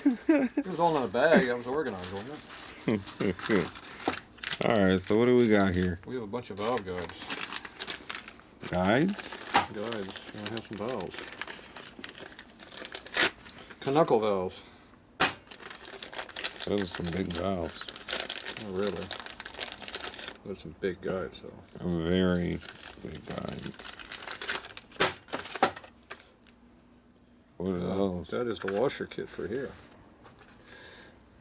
It was all in a bag. I was organized, wasn't it? Alright, so what do we got here? We have a bunch of valve guides. Guides? Guides. I have some valves. Knuckle valves. Those are some big valves. Oh, really? Those are some big guides, though. Very big guides. What are those? That is the washer kit for here.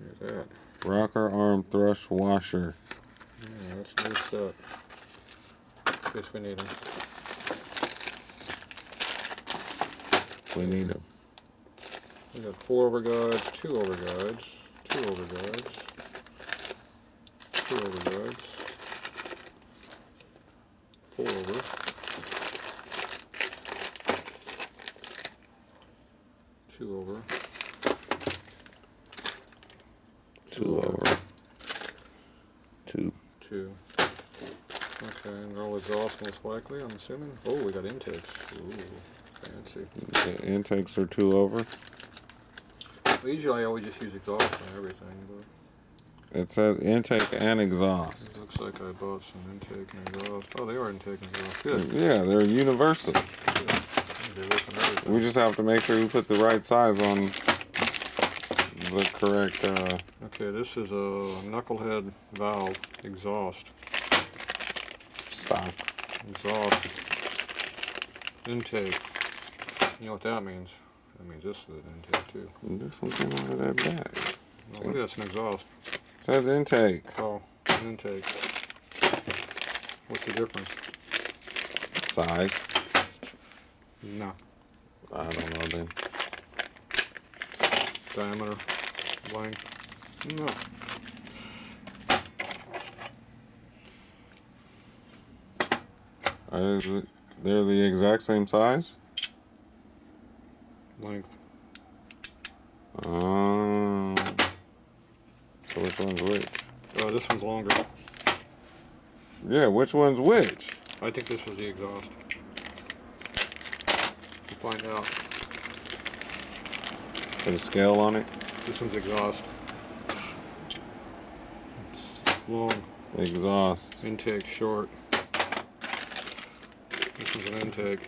Look at that. Rocker arm thrush washer. Yeah, that's nice up. In case we need them. We need them. We got 4 over guides, 2 over guides, 2 over guides, 2 over guides, 4 over, 2 over, 2 over. 2. 2. Okay, and all exhaust most likely, I'm assuming. Oh, we got intakes. Ooh, fancy. The intakes are 2 over. Well, usually I always just use exhaust on everything, but It says intake and exhaust. it looks like I bought some intake and exhaust. Oh, they are intake and exhaust. Good. Yeah, they're universal. Good. They work on everything. We just have to make sure we put the right size on the correct. Okay, this is a knucklehead valve exhaust. Stock. Exhaust. Intake. You know what that means? That means this is an intake too. This one came out of that bag. Oh, look at that's an exhaust. It says intake. Oh, an intake. What's the difference? Size. No. I don't know then. Diameter. Length. No. They're the exact same size? Length. Oh. So which one's which? This one's longer. Yeah, which one's which? I think this was the exhaust. We'll find out. Put a scale on it? This one's exhaust. It's long. Exhaust. Intake short. This is an intake.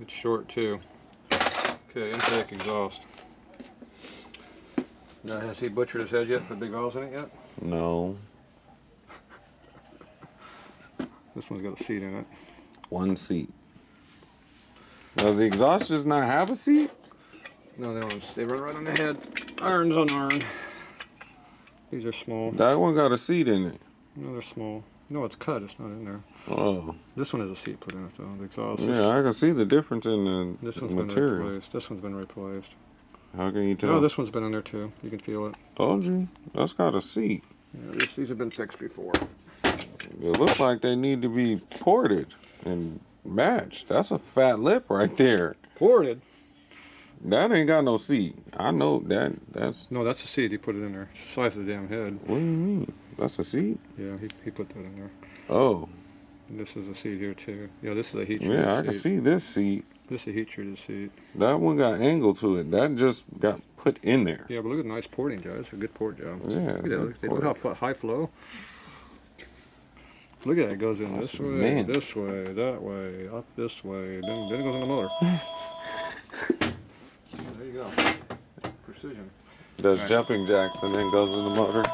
It's short too. Okay, intake, exhaust. Now, has he butchered his head yet? Put big valves in it yet? No. This one's got a seat in it. 1 seat. Does the exhaust just not have a seat? No, they don't. They run right on the head. Irons on iron. These are small. That one got a seat in it. No, they're small. No, it's cut. It's not in there. Oh. This one has a seat put in it though. The exhaust. Yeah, I can see the difference in the This one's material. been replaced. This one's been replaced. How can you tell? No, this one's been in there too. You can feel it. Told you. That's got a seat. Yeah, these have been fixed before. It looks like they need to be ported and matched. That's a fat lip right there. Ported? That ain't got no seat. I know that. That's. No, that's a seat. He put it in there. It's the size of the damn head. What do you mean? That's a seat? Yeah, he put that in there. Oh. And this is a seat here too. Yeah, this is a heat treated Yeah, I seat. can see this seat. This is a heat treated seat. That one got angle to it. That just got put in there. Yeah, but look at the nice porting, Joe. It's a good port job. Yeah. Look at that. Look how high flow. Look at it. It goes in That's this way, man. this way, that way, up this way. Then it goes in the motor. There you go. Precision. Does Right. jumping jacks and then goes in the motor.